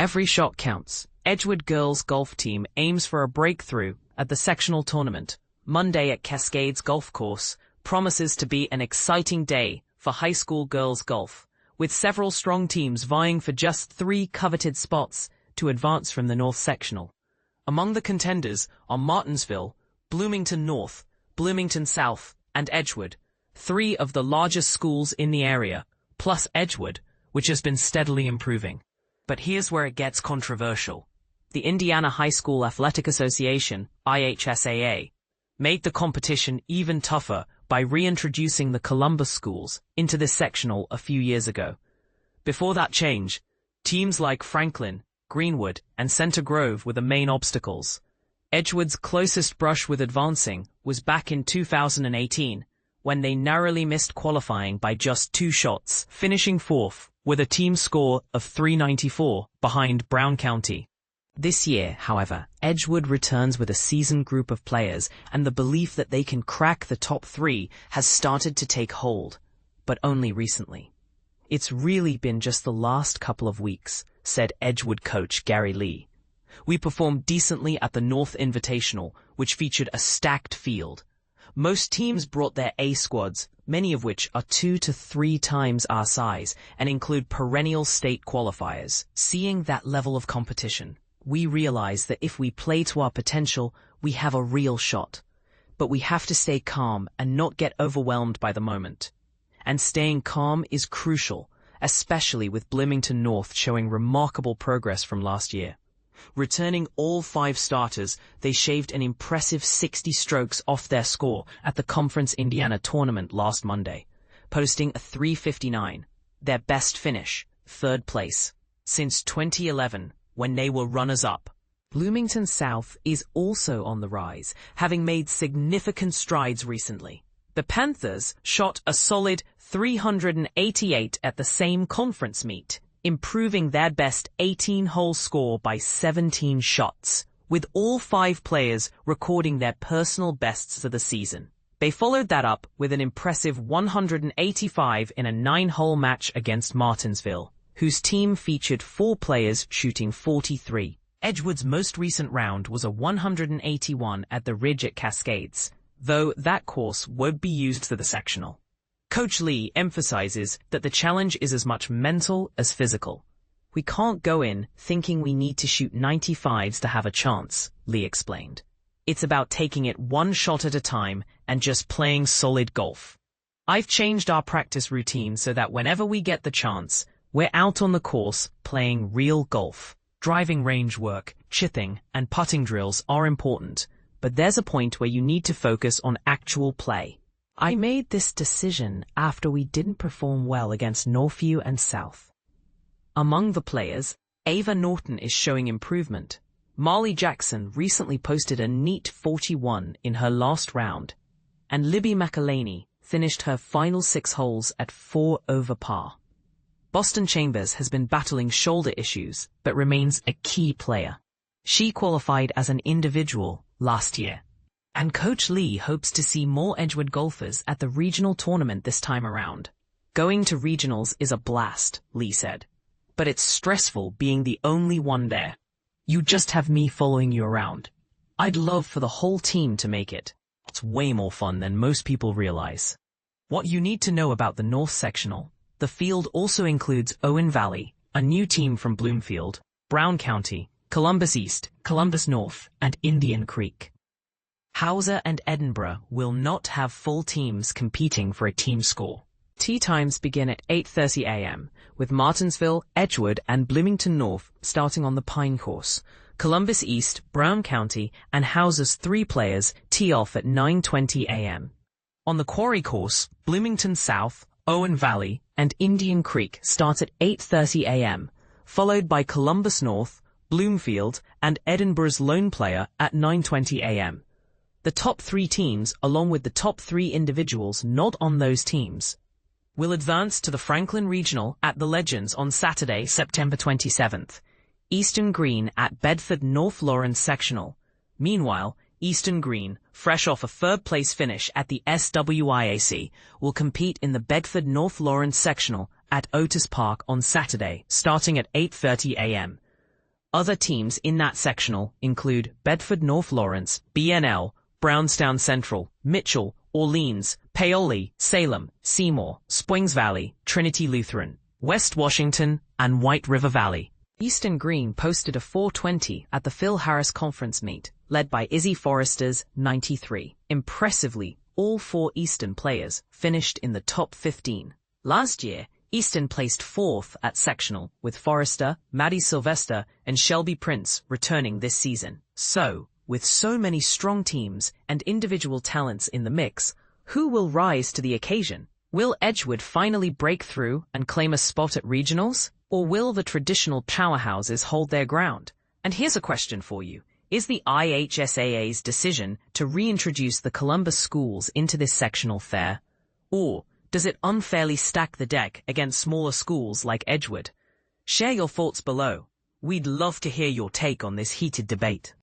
Every shot counts. Edgewood girls golf team aims for a breakthrough at the sectional tournament. Monday at Cascades Golf Course promises to be an exciting day for high school girls golf, with several strong teams vying for just 3 coveted spots to advance from the North Sectional. Among the contenders are Martinsville, Bloomington North, Bloomington South, and Edgewood, 3 of the largest schools in the area, plus Edgewood, which has been steadily improving. But here's where it gets controversial. The Indiana High School Athletic Association, IHSAA, made the competition even tougher by reintroducing the Columbus schools into this sectional a few years ago. Before that change, teams like Franklin, Greenwood, and Center Grove were the main obstacles. Edgewood's closest brush with advancing was back in 2018, when they narrowly missed qualifying by just 2 shots, finishing 4th with a team score of 394 behind Brown County. This year, however, Edgewood returns with a seasoned group of players, and the belief that they can crack the top 3 has started to take hold, but only recently. It's really been just the last couple of weeks, said Edgewood coach Gary Lee. We performed decently at the North Invitational, which featured a stacked field. Most teams brought their A squads, many of which are 2 to 3 times our size and include perennial state qualifiers. Seeing that level of competition, we realize that if we play to our potential, we have a real shot. But we have to stay calm and not get overwhelmed by the moment. And staying calm is crucial, especially with Bloomington North showing remarkable progress from last year. Returning all 5 starters, they shaved an impressive 60 strokes off their score at the Conference Indiana tournament last Monday, posting a 359, their best finish, 3rd place, since 2011, when they were runners-up. Bloomington South is also on the rise, having made significant strides recently. The Panthers shot a solid 388 at the same conference meet, improving their best 18-hole score by 17 shots, with all 5 players recording their personal bests for the season. They followed that up with an impressive 185 in a 9-hole match against Martinsville, whose team featured 4 players shooting 43. Edgewood's most recent round was a 181 at the Ridge at Cascades, though that course won't be used for the sectional. Coach Lee emphasizes that the challenge is as much mental as physical. We can't go in thinking we need to shoot 95s to have a chance, Lee explained. It's about taking it 1 shot at a time and just playing solid golf. I've changed our practice routine so that whenever we get the chance, we're out on the course playing real golf. Driving range work, chipping, and putting drills are important, but there's a point where you need to focus on actual play. I made this decision after we didn't perform well against Northview and South. Among the players, Ava Norton is showing improvement. Marley Jackson recently posted a neat 41 in her last round, and Libby McElhaney finished her final 6 holes at 4 over par. Boston Chambers has been battling shoulder issues, but remains a key player. She qualified as an individual last year. And Coach Lee hopes to see more Edgewood golfers at the regional tournament this time around. Going to regionals is a blast, Lee said. But it's stressful being the only one there. You just have me following you around. I'd love for the whole team to make it. It's way more fun than most people realize. What you need to know about the North Sectional: the field also includes Owen Valley, a new team from Bloomfield, Brown County, Columbus East, Columbus North, and Indian Creek. Hauser and Edinburgh will not have full teams competing for a team score. Tee times begin at 8:30 a.m., with Martinsville, Edgewood, and Bloomington North starting on the Pine Course. Columbus East, Brown County, and Hauser's 3 players tee off at 9:20 a.m. On the Quarry Course, Bloomington South, Owen Valley, and Indian Creek start at 8:30 a.m., followed by Columbus North, Bloomfield, and Edinburgh's lone player at 9:20 a.m. The top 3 teams, along with the top 3 individuals not on those teams, will advance to the Franklin Regional at the Legends on Saturday, September 27th. Eastern Green at Bedford North Lawrence Sectional. Meanwhile, Eastern Green, fresh off a 3rd place finish at the SWIAC, will compete in the Bedford North Lawrence Sectional at Otis Park on Saturday, starting at 8:30 a.m. Other teams in that sectional include Bedford North Lawrence, BNL, Brownstown Central, Mitchell, Orleans, Paoli, Salem, Seymour, Springs Valley, Trinity Lutheran, West Washington, and White River Valley. Eastern Green posted a 420 at the Phil Harris Conference meet, led by Izzy Forrester's 93. Impressively, all 4 Eastern players finished in the top 15. Last year, Eastern placed 4th at sectional, with Forrester, Maddie Sylvester, and Shelby Prince returning this season. So, with so many strong teams and individual talents in the mix, who will rise to the occasion? Will Edgewood finally break through and claim a spot at regionals? Or will the traditional powerhouses hold their ground? And here's a question for you. Is the IHSAA's decision to reintroduce the Columbus schools into this sectional fair? Or does it unfairly stack the deck against smaller schools like Edgewood? Share your thoughts below. We'd love to hear your take on this heated debate.